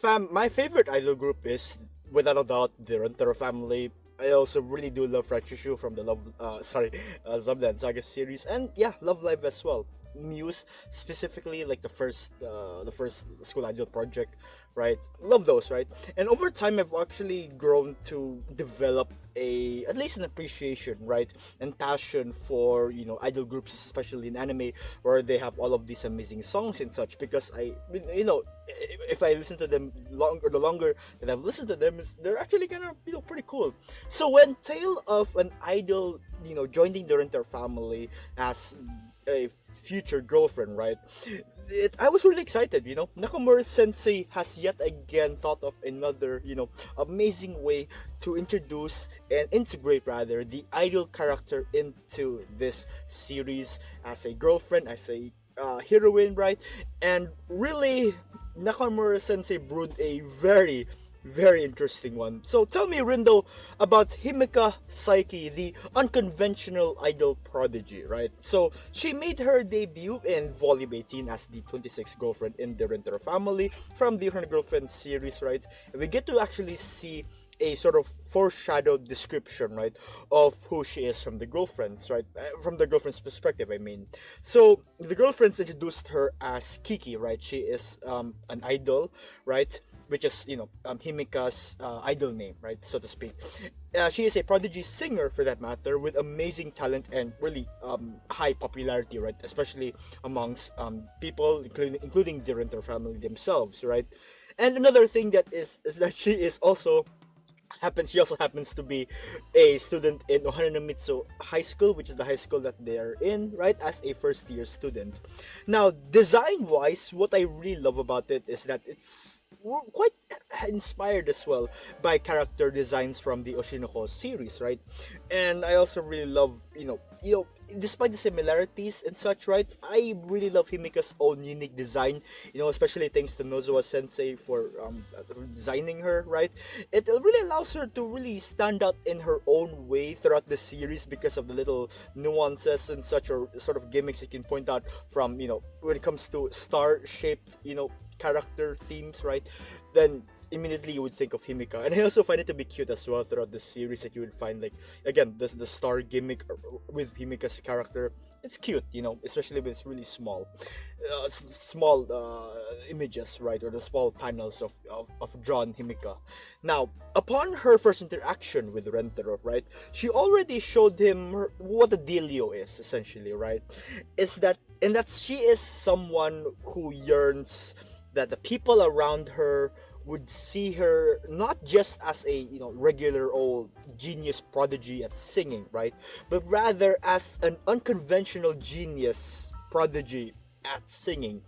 My favorite idol group is without a doubt the Rentaro family. I also really do love Franchushu from the Zubdan Saga series, and yeah, Love Live as well. Muse specifically, like the first school idol project, right? Love those, right? And over time, I've actually grown to develop a at least an appreciation, right, and passion for idol groups, especially in anime, where they have all of these amazing songs and such. Because if I listen to them longer, the longer that I've listened to them, they're actually kind of pretty cool. So when Tale of an Idol, joining the Renter family as a future girlfriend, right? I was really excited, Nakamura Sensei has yet again thought of another, amazing way to introduce and integrate, rather, the idol character into this series as a girlfriend, as a heroine, right? And really, Nakamura Sensei brewed a very, very interesting one. So tell me, Rindo, about Himeka Saiki, the unconventional idol prodigy, right? So she made her debut in Volume 18 as the 26th girlfriend in the Renter family from the Her Girlfriend series, right? And we get to actually see a sort of foreshadowed description, right, of who she is from the girlfriends, right, from the girlfriend's perspective, I mean. So the girlfriends introduced her as Kiki, right? She is an idol, right, which is Himeka's idol name, right, so to speak. She is a prodigy singer, for that matter, with amazing talent and really high popularity, right, especially amongst people, including the Renter family themselves, right. And another thing that is that she also happens to be a student in Ohanamitsu High School, which is the high school that they're in, right, as a first year student. Now, design wise, what I really love about it is that it's quite inspired as well by character designs from the Oshinoko series, right? And I also really love, despite the similarities and such, right? I really love Himeka's own unique design, especially thanks to Nozowa Sensei for designing her, right? It really allows her to really stand out in her own way throughout the series because of the little nuances and such, or sort of gimmicks you can point out from, when it comes to star-shaped, character themes, right? Then immediately you would think of Himeka. And I also find it to be cute as well throughout the series, that you would find, like, again, the star gimmick with Himeka's character. It's cute, especially when it's really small, small images, right, or the small panels of drawn Himeka. Now, upon her first interaction with Rentaro, right, she already showed him what a dealio is, essentially, right? Is that, and that she is someone who yearns that the people around her would see her not just as a regular old genius prodigy at singing, right, but rather as an unconventional genius prodigy at singing.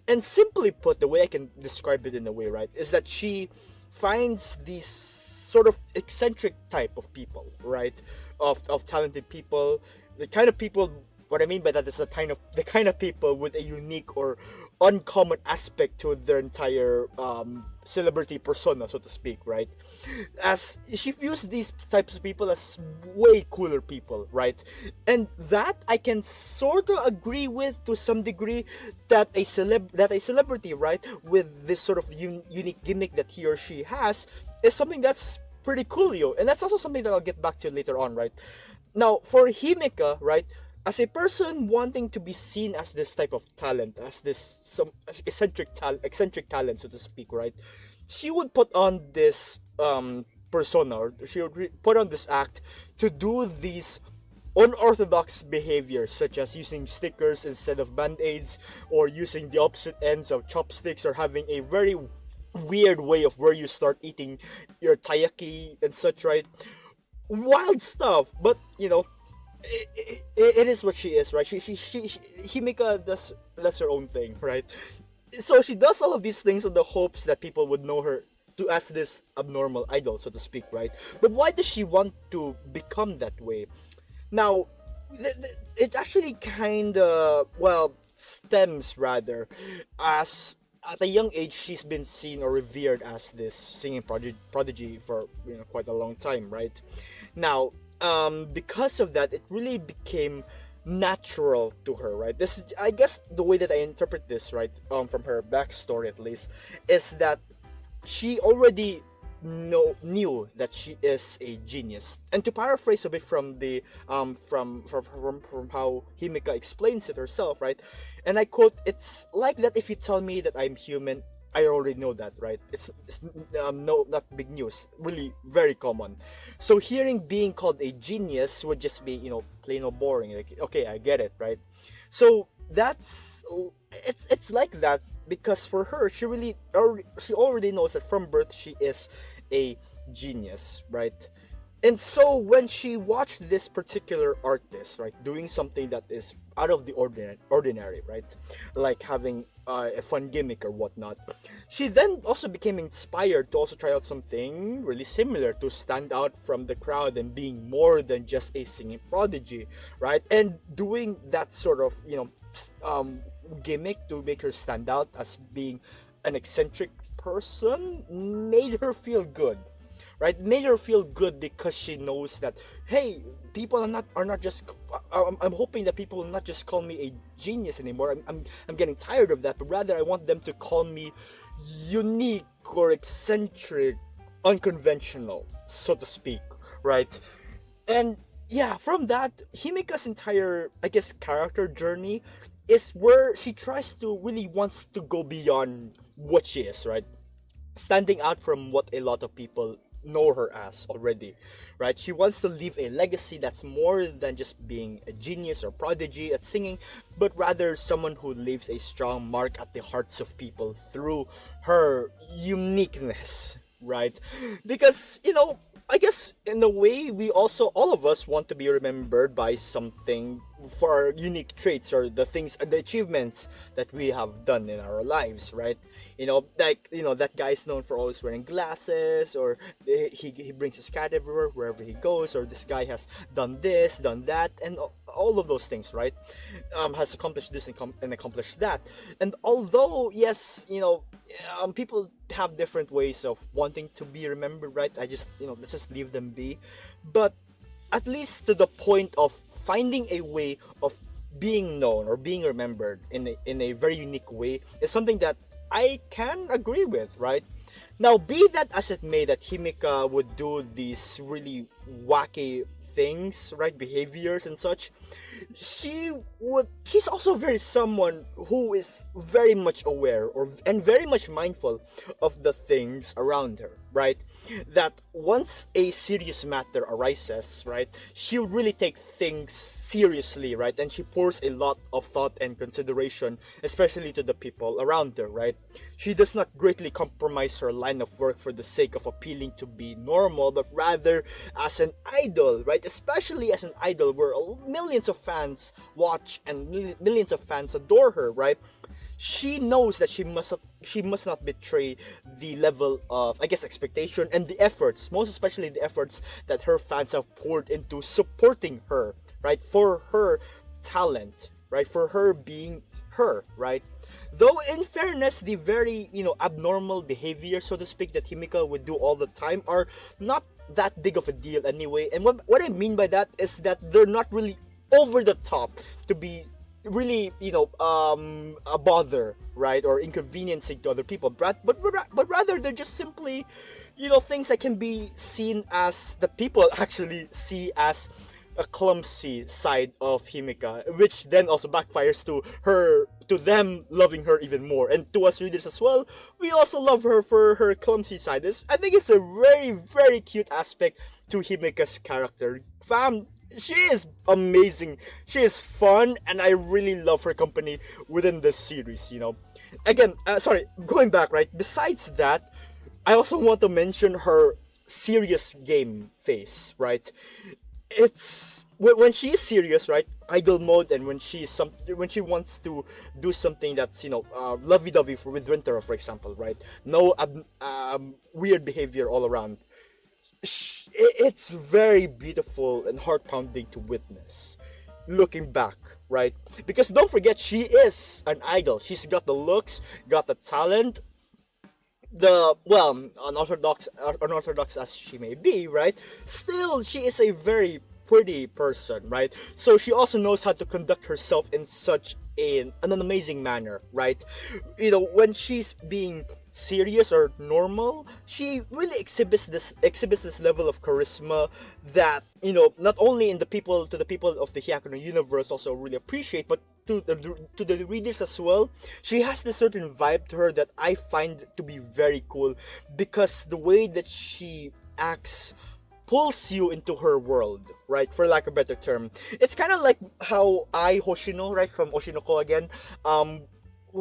And simply put, the way I can describe it in a way, right, is that she finds these sort of eccentric type of people, right, of talented people, the kind of people. What I mean by that is the kind of people with a unique or uncommon aspect to their entire celebrity persona, so to speak, right? As she views these types of people as way cooler people, right? And that I can sort of agree with to some degree, that a celebrity, right, with this sort of unique gimmick that he or she has, is something that's pretty cool, and that's also something that I'll get back to later on, right? Now, for Himeka, right, as a person wanting to be seen as this type of talent, as this some as eccentric talent, so to speak, right? She would put on this persona, or she would put on this act to do these unorthodox behaviors, such as using stickers instead of band-aids, or using the opposite ends of chopsticks, or having a very weird way of where you start eating your taiyaki and such, right? Wild stuff, but it is what she is, right? She Himeka does her own thing, right? So she does all of these things in the hopes that people would know her to as this abnormal idol, so to speak, right? But why does she want to become that way? Now, it actually kind of, well, stems rather, as at a young age she's been seen or revered as this singing prodigy for quite a long time, right? Now, because of that, it really became natural to her, right? This is, I guess, the way that I interpret this, right, from her backstory at least, is that she already knew that she is a genius. And to paraphrase a bit from the from how Himeka explains it herself, right? And I quote, "It's like that if you tell me that I'm human, I already know that, right? It's no, not big news. Really, very common. So hearing being called a genius would just be, plain or boring. Like, okay, I get it, right? So that's it's like that because for her, she already knows that from birth she is a genius, right? And so when she watched this particular artist, right, doing something that is out of the ordinary, right, like having a fun gimmick or whatnot, she then also became inspired to also try out something really similar, to stand out from the crowd and being more than just a singing prodigy, right? And doing that sort of gimmick to make her stand out as being an eccentric person made her feel good, right? Made her feel good because she knows that, hey, people are not just. I'm hoping that people will not just call me a genius anymore. I'm getting tired of that, but rather I want them to call me unique or eccentric, unconventional, so to speak, right? And yeah, from that, Himeka's entire, I guess, character journey is where she tries to really wants to go beyond what she is, right? Standing out from what a lot of people know her as already, right? She wants to leave a legacy that's more than just being a genius or prodigy at singing, but rather someone who leaves a strong mark at the hearts of people through her uniqueness, right? Because, I guess in a way we also, all of us, want to be remembered by something for our unique traits or the things, the achievements that we have done in our lives, right? Like, that guy's known for always wearing glasses, or he brings his cat everywhere wherever he goes, or this guy has done this, done that, and all of those things, right? Has accomplished this and accomplished that. And although yes, people have different ways of wanting to be remembered, right? I just, let's just leave them be. But at least to the point of finding a way of being known or being remembered in a very unique way is something that I can agree with, right? Now, be that as it may, that Himeka would do these really wacky things, right, behaviors and such, she's also very someone who is very much aware and very much mindful of the things around her, right? That once a serious matter arises, right, she'll really take things seriously, right? And she pours a lot of thought and consideration, especially to the people around her, right? She does not greatly compromise her line of work for the sake of appealing to be normal, but rather as an idol, right? Especially as an idol where millions of fans watch and millions of fans adore her, right? She knows that she must not betray the level of, I guess, expectation and the efforts, most especially the efforts that her fans have poured into supporting her, right? For her talent, right? For her being her, right? Though in fairness, the very, abnormal behavior, so to speak, that Himeka would do all the time are not that big of a deal anyway. And what I mean by that is that they're not really over the top to be really, a bother, right, or inconveniencing to other people, but rather they're just simply, things that can be seen as, the people actually see as a clumsy side of Himeka, which then also backfires to them loving her even more, and to us readers as well. We also love her for her clumsy side. I think it's a very, very cute aspect to Himeka's character. She is amazing. She is fun, and I really love her company within this series. Again, sorry, going back, right? Besides that, I also want to mention her serious game face, right? It's when she is serious, right? Idol mode, and when when she wants to do something that's, lovey-dovey with Rintaro, for example, right? No weird behavior all around. It's very beautiful and heart-pounding to witness, looking back, right? Because don't forget, she is an idol. She's got the looks, got the talent, the, well, unorthodox as she may be, right? Still, she is a very pretty person, right? So she also knows how to conduct herself in such an amazing manner, right? When she's being serious or normal, she really exhibits this level of charisma that, not only in the people to the people of the Hyakuno universe also really appreciate, but to the readers as well. She has this certain vibe to her that I find to be very cool, because the way that she acts pulls you into her world, right? For lack of a better term, it's kind of like how Hoshino, right, from Oshinoko again,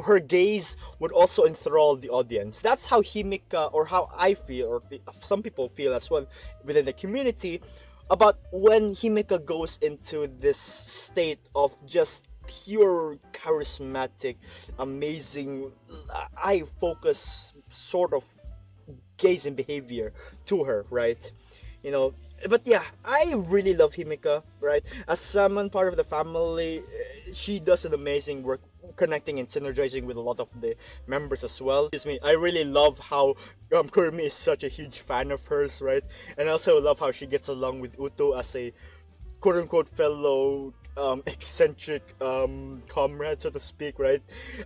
her gaze would also enthrall the audience. That's how Himeka, or how I feel, or some people feel as well within the community, about when Himeka goes into this state of just pure charismatic, amazing, eye focus sort of gaze and behavior to her, right? you know but yeah, I really love Himeka, right? As someone part of the family, she does an amazing work connecting and synergizing with a lot of the members as well. Excuse me, I really love how Kurumi is such a huge fan of hers, right? And I also love how she gets along with Uto as a quote-unquote fellow eccentric comrade, so to speak, right?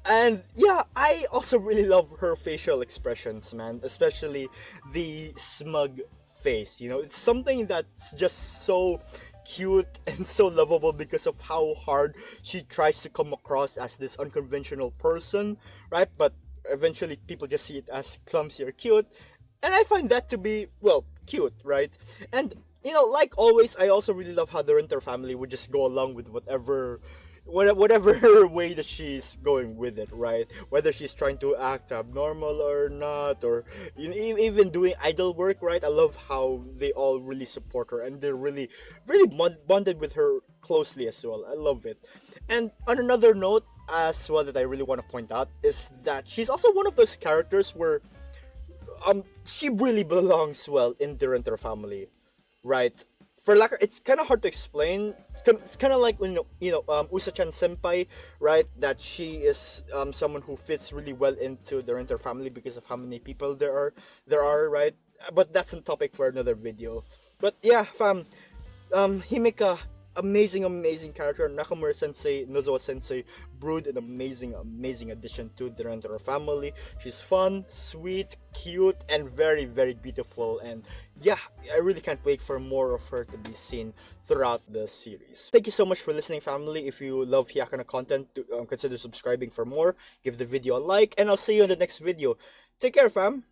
And yeah, I also really love her facial expressions, man, especially the smug face. It's something that's just so cute and so lovable because of how hard she tries to come across as this unconventional person, right? But eventually people just see it as clumsy or cute, and I find that to be, well, cute, right? And like always, I also really love how the Renter family would just go along with whatever way that she's going with it, right? Whether she's trying to act abnormal or not, or even doing idol work, right? I love how they all really support her, and they're really, really bonded with her closely as well. I love it. And on another note as well that I really want to point out is that she's also one of those characters where she really belongs well in the Renter family, right? For lack, it's kind of hard to explain. It's kind of like Usa-chan senpai, right? That she is someone who fits really well into the Renter family because of how many people there are, right? But that's a topic for another video. But yeah, fam, Himeka, amazing character. Nakamura Sensei, Nozowa Sensei brewed an amazing addition to the Renter family. She's fun, sweet, cute, and very, very beautiful. And yeah, I really can't wait for more of her to be seen throughout the series. Thank you so much for listening, family. If you love Hyakana content, consider subscribing for more. Give the video a like, and I'll see you in the next video. Take care, fam.